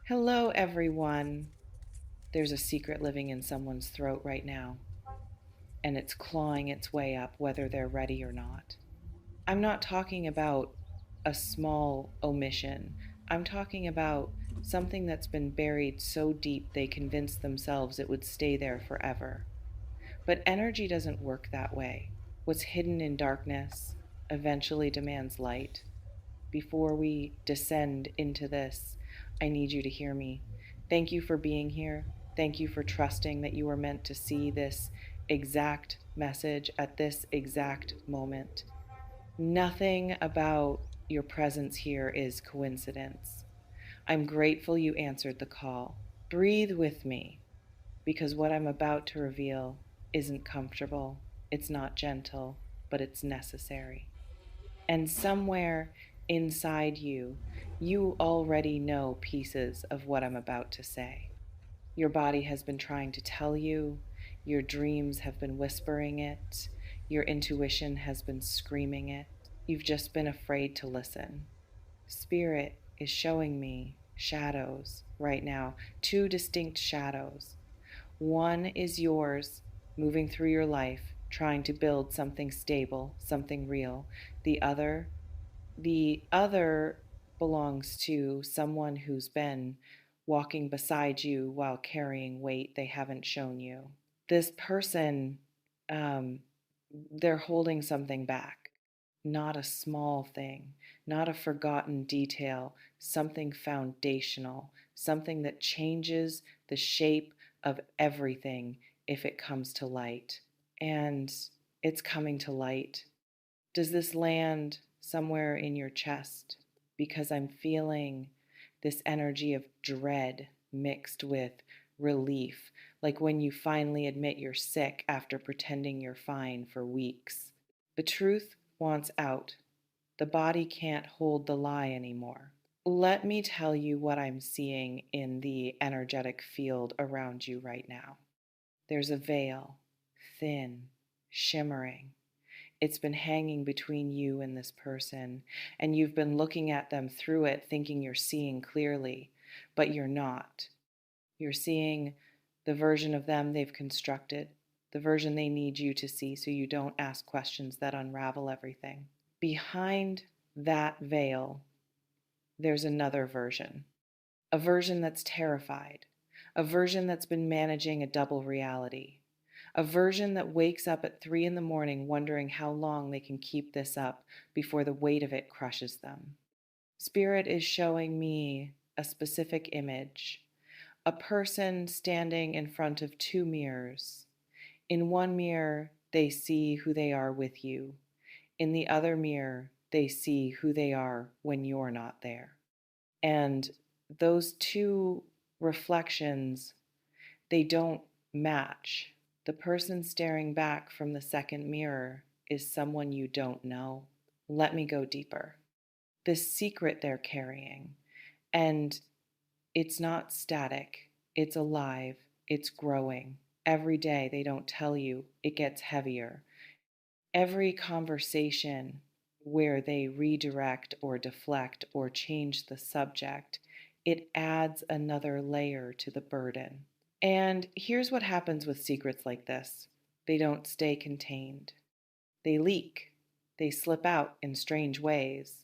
Hello, everyone. There's a secret living in someone's throat right now, and it's clawing its way up whether they're ready or not. I'm not talking about a small omission. I'm talking about something that's been buried so deep they convinced themselves it would stay there forever. But energy doesn't work that way. What's hidden in darkness eventually demands light. Before we descend into this, I need you to hear me. Thank you for being here. Thank you for trusting that you were meant to see this exact message at this exact moment. Nothing about your presence here is coincidence. I'm grateful you answered the call. Breathe with me because what I'm about to reveal isn't comfortable, it's not gentle, but it's necessary. And somewhere inside you, you already know pieces of what I'm about to say. Your body has been trying to tell you, your dreams have been whispering it, your intuition has been screaming it. You've just been afraid to listen. Spirit is showing me shadows right now, two distinct shadows. One is yours, moving through your life, trying to build something stable, something real. The other the other belongs to someone who's been walking beside you while carrying weight they haven't shown you. This person, um, they're holding something back, not a small thing, not a forgotten detail, something foundational, something that changes the shape of everything if it comes to light. And it's coming to light. Does this land somewhere in your chest? Because I'm feeling this energy of dread mixed with relief, like when you finally admit you're sick after pretending you're fine for weeks. The truth wants out. The body can't hold the lie anymore. Let me tell you what I'm seeing in the energetic field around you right now. There's a veil, thin, shimmering. It's been hanging between you and this person, and you've been looking at them through it, thinking you're seeing clearly, but you're not. You're seeing the version of them they've constructed, the version they need you to see so you don't ask questions that unravel everything. Behind that veil, there's another version, a version that's terrified, a version that's been managing a double reality, a version that wakes up at 3 in the morning wondering how long they can keep this up before the weight of it crushes them. Spirit is showing me a specific image, a person standing in front of two mirrors. In one mirror, they see who they are with you. In the other mirror, they see who they are when you're not there. And those two reflections, they don't match. The person staring back from the second mirror is someone you don't know. Let me go deeper. This secret they're carrying, and it's not static, it's alive, it's growing. Every day they don't tell you, it gets heavier. Every conversation where they redirect or deflect or change the subject, it adds another layer to the burden. And here's what happens with secrets like this: they don't stay contained, they leak, they slip out in strange ways.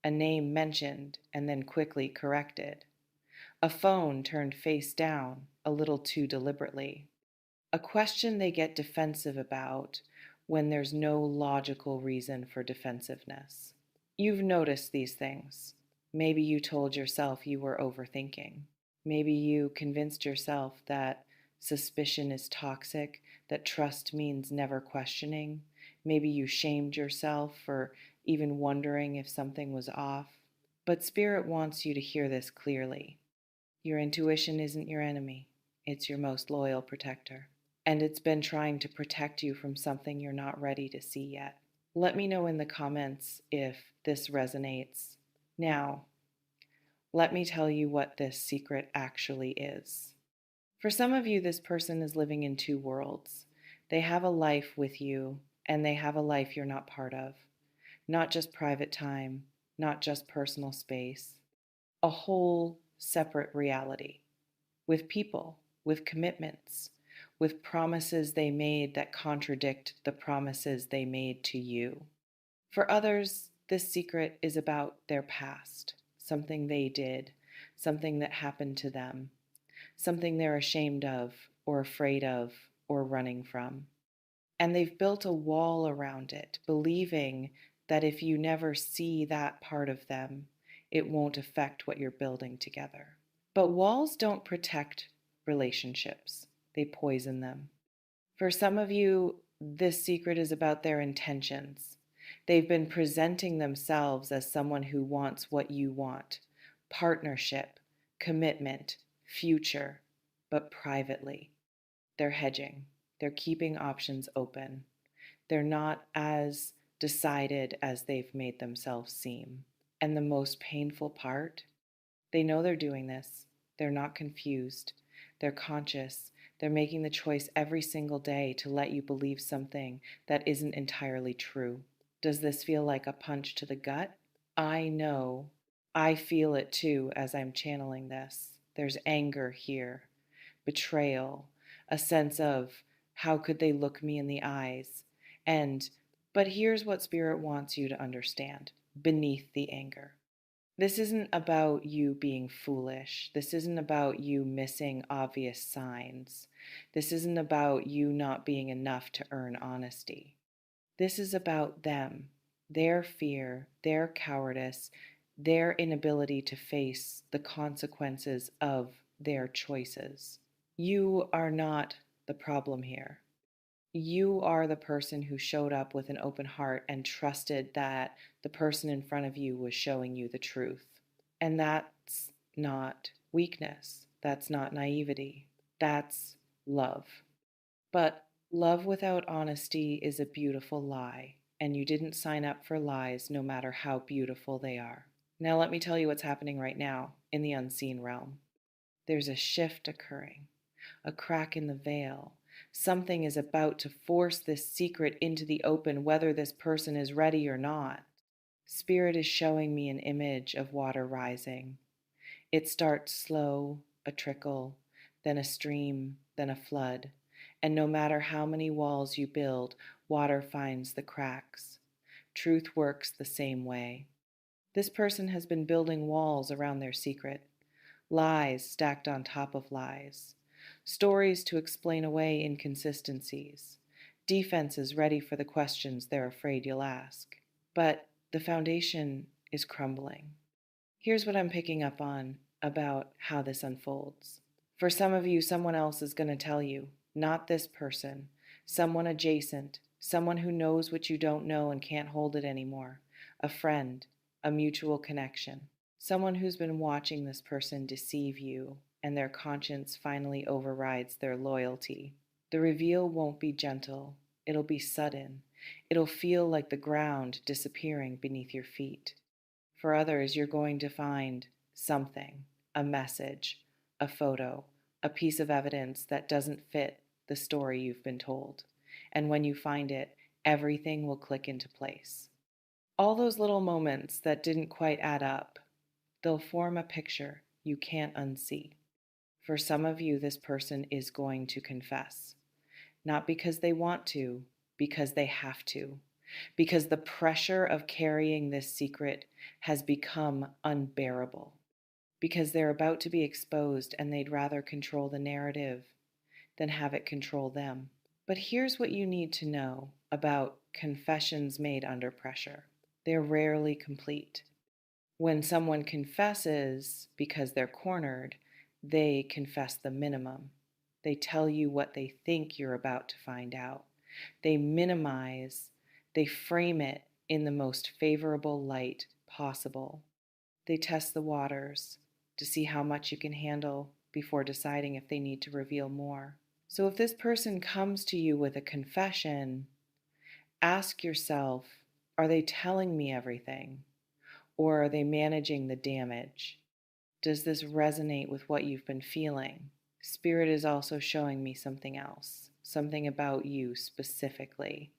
A name mentioned and then quickly corrected. A phone turned face down a little too deliberately. A question they get defensive about when there's no logical reason for defensiveness. You've noticed these things. Maybe you told yourself you were overthinking. Maybe you convinced yourself that suspicion is toxic, that trust means never questioning. Maybe you shamed yourself for even wondering if something was off. But Spirit wants you to hear this clearly. Your intuition isn't your enemy, it's your most loyal protector. And it's been trying to protect you from something you're not ready to see yet. Let me know in the comments if this resonates. Now, let me tell you what this secret actually is. For some of you, this person is living in two worlds. They have a life with you, and they have a life you're not part of. Not just private time, not just personal space, a whole separate reality, with people, with commitments, with promises they made that contradict the promises they made to you. For others, this secret is about their past, something they did, something that happened to them, something they're ashamed of, or afraid of, or running from. And they've built a wall around it, believing that if you never see that part of them, it won't affect what you're building together. But walls don't protect relationships, they poison them. For some of you, this secret is about their intentions. They've been presenting themselves as someone who wants what you want: partnership, commitment, future, but privately. They're hedging, they're keeping options open. They're not as decided as they've made themselves seem. And the most painful part, they know they're doing this. They're not confused. They're conscious. They're making the choice every single day to let you believe something that isn't entirely true. Does this feel like a punch to the gut? I know. I feel it too as I'm channeling this. There's anger here, betrayal, a sense of how could they look me in the eyes? And, but here's what Spirit wants you to understand beneath the anger. This isn't about you being foolish. This isn't about you missing obvious signs. This isn't about you not being enough to earn honesty. This is about them, their fear, their cowardice, their inability to face the consequences of their choices. You are not the problem here. You are the person who showed up with an open heart and trusted that the person in front of you was showing you the truth. And that's not weakness. That's not naivety. That's love. But love without honesty is a beautiful lie, and you didn't sign up for lies no matter how beautiful they are. Now, let me tell you what's happening right now in the unseen realm. There's a shift occurring, a crack in the veil. Something is about to force this secret into the open, whether this person is ready or not. Spirit is showing me an image of water rising. It starts slow, a trickle, then a stream, then a flood. And no matter how many walls you build, water finds the cracks. Truth works the same way. This person has been building walls around their secret, lies stacked on top of lies, stories to explain away inconsistencies, defenses ready for the questions they're afraid you'll ask. But the foundation is crumbling. Here's what I'm picking up on about how this unfolds. For some of you, someone else is going to tell you, not this person, someone adjacent, someone who knows what you don't know and can't hold it anymore, a friend, a mutual connection, someone who's been watching this person deceive you, and their conscience finally overrides their loyalty. The reveal won't be gentle, it'll be sudden. It'll feel like the ground disappearing beneath your feet. For others, you're going to find something, a message, a photo, a piece of evidence that doesn't fit the story you've been told. And when you find it, everything will click into place. All those little moments that didn't quite add up, they'll form a picture you can't unsee. For some of you, this person is going to confess. Not because they want to, because they have to. Because the pressure of carrying this secret has become unbearable. Because they're about to be exposed and they'd rather control the narrative than have it control them. But here's what you need to know about confessions made under pressure. They're rarely complete. When someone confesses because they're cornered, they confess the minimum. They tell you what they think you're about to find out. They minimize, they frame it in the most favorable light possible. They test the waters to see how much you can handle before deciding if they need to reveal more. So if this person comes to you with a confession, ask yourself, are they telling me everything? Or are they managing the damage? Does this resonate with what you've been feeling? Spirit is also showing me something else, something about you specifically.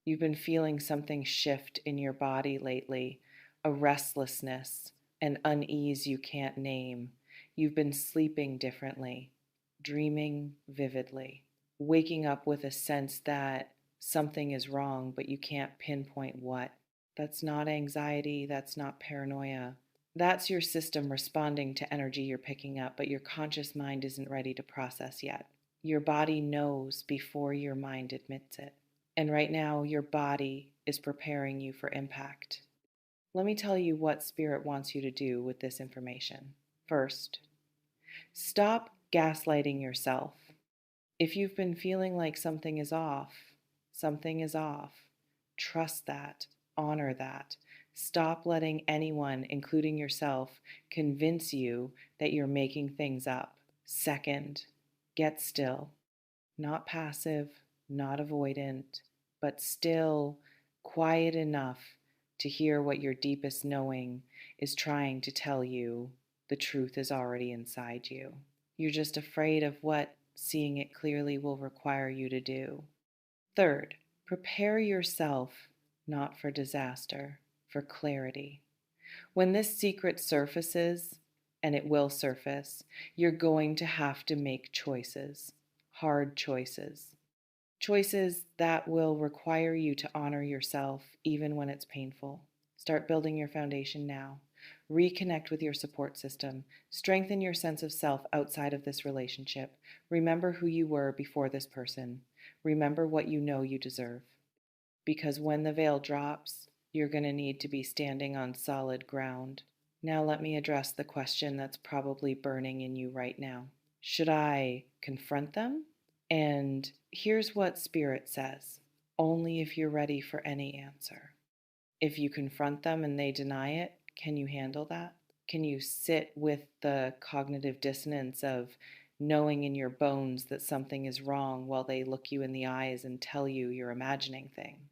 You've been feeling something shift in your body lately, a restlessness, an unease you can't name. You've been sleeping differently, dreaming vividly, waking up with a sense that something is wrong, but you can't pinpoint what. That's not anxiety, that's not paranoia. That's your system responding to energy you're picking up, but your conscious mind isn't ready to process yet. Your body knows before your mind admits it. And right now, your body is preparing you for impact. Let me tell you what Spirit wants you to do with this information. First, stop gaslighting yourself. If you've been feeling like something is off, something is off. Trust that, honor that. Stop letting anyone, including yourself, convince you that you're making things up. Second, get still. Not passive, not avoidant, but still quiet enough to hear what your deepest knowing is trying to tell you. The truth is already inside you. You're just afraid of what seeing it clearly will require you to do. Third, prepare yourself not for disaster, for clarity. When this secret surfaces, and it will surface, you're going to have to make choices, hard choices. Choices that will require you to honor yourself even when it's painful. Start building your foundation now. Reconnect with your support system. Strengthen your sense of self outside of this relationship. Remember who you were before this person. Remember what you know you deserve. Because when the veil drops, you're going to need to be standing on solid ground. Now let me address the question that's probably burning in you right now. Should I confront them? And here's what Spirit says: only if you're ready for any answer. If you confront them and they deny it, can you handle that? Can you sit with the cognitive dissonance of knowing in your bones that something is wrong while they look you in the eyes and tell you you're imagining things?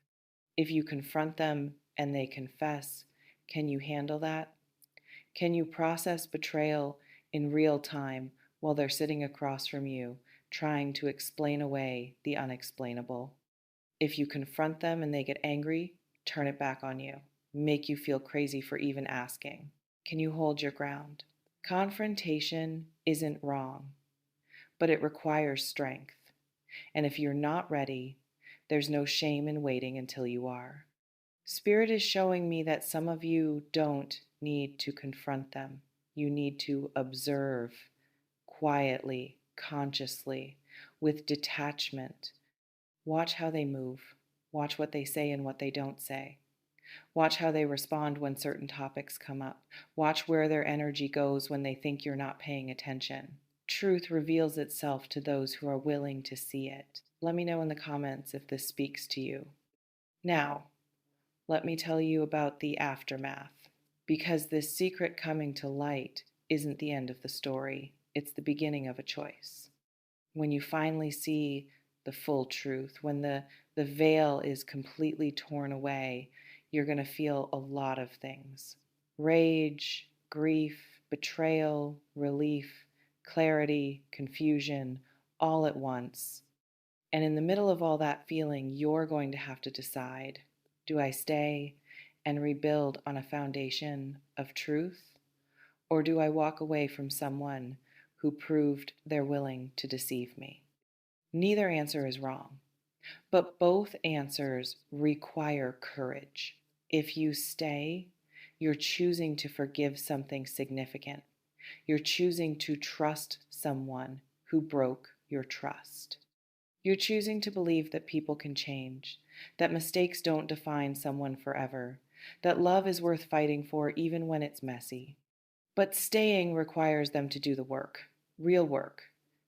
If you confront them and they confess, can you handle that? Can you process betrayal in real time while they're sitting across from you, trying to explain away the unexplainable? If you confront them and they get angry, turn it back on you, make you feel crazy for even asking. Can you hold your ground? Confrontation isn't wrong, but it requires strength. And if you're not ready, there's no shame in waiting until you are. Spirit is showing me that some of you don't need to confront them. You need to observe quietly, consciously, with detachment. Watch how they move. Watch what they say and what they don't say. Watch how they respond when certain topics come up. Watch where their energy goes when they think you're not paying attention. Truth reveals itself to those who are willing to see it. Let me know in the comments if this speaks to you. Now, let me tell you about the aftermath, because this secret coming to light isn't the end of the story. It's the beginning of a choice. When you finally see the full truth, when the veil is completely torn away, you're going to feel a lot of things: rage, grief, betrayal, relief, clarity, confusion, all at once. And in the middle of all that feeling, you're going to have to decide: do I stay and rebuild on a foundation of truth? Or do I walk away from someone who proved they're willing to deceive me? Neither answer is wrong, but both answers require courage. If you stay, you're choosing to forgive something significant. You're choosing to trust someone who broke your trust. You're choosing to believe that people can change, that mistakes don't define someone forever, that love is worth fighting for even when it's messy. But staying requires them to do the work, real work,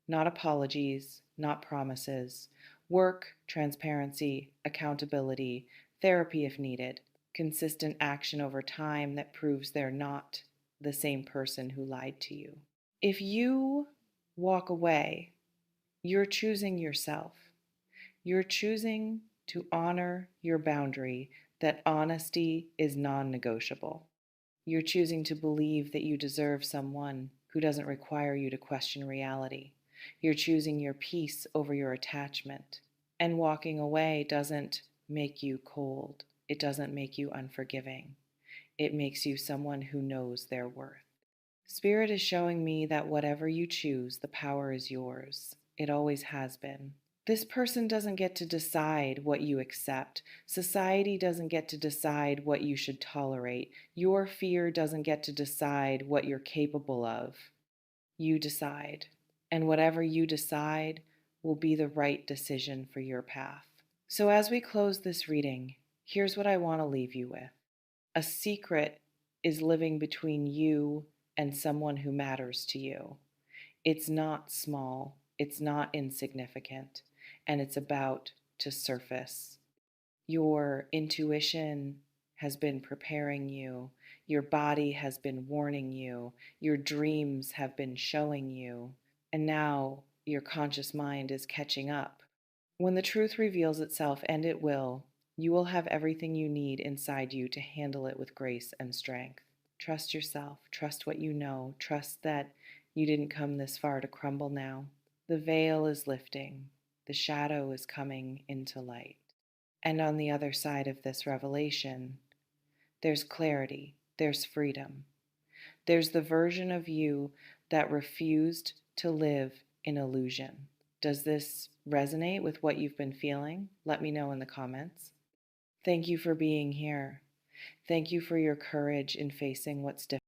not apologies, not promises. Work, transparency, accountability, therapy if needed, consistent action over time that proves they're not the same person who lied to you. If you walk away, you're choosing yourself. You're choosing to honor your boundary that honesty is non-negotiable. You're choosing to believe that you deserve someone who doesn't require you to question reality. You're choosing your peace over your attachment. And walking away doesn't make you cold. It doesn't make you unforgiving. It makes you someone who knows their worth. Spirit is showing me that whatever you choose, the power is yours. It always has been. This person doesn't get to decide what you accept. Society doesn't get to decide what you should tolerate. Your fear doesn't get to decide what you're capable of. You decide. And whatever you decide will be the right decision for your path. So, as we close this reading, here's what I want to leave you with. A secret is living between you and someone who matters to you. It's not small, it's not insignificant, and it's about to surface. Your intuition has been preparing you, your body has been warning you, your dreams have been showing you, and now your conscious mind is catching up. When the truth reveals itself, and it will, you will have everything you need inside you to handle it with grace and strength. Trust yourself, trust what you know, trust that you didn't come this far to crumble now. The veil is lifting, the shadow is coming into light. And on the other side of this revelation, there's clarity, there's freedom. There's the version of you that refused to live in illusion. Does this resonate with what you've been feeling? Let me know in the comments. Thank you for being here. Thank you for your courage in facing what's difficult.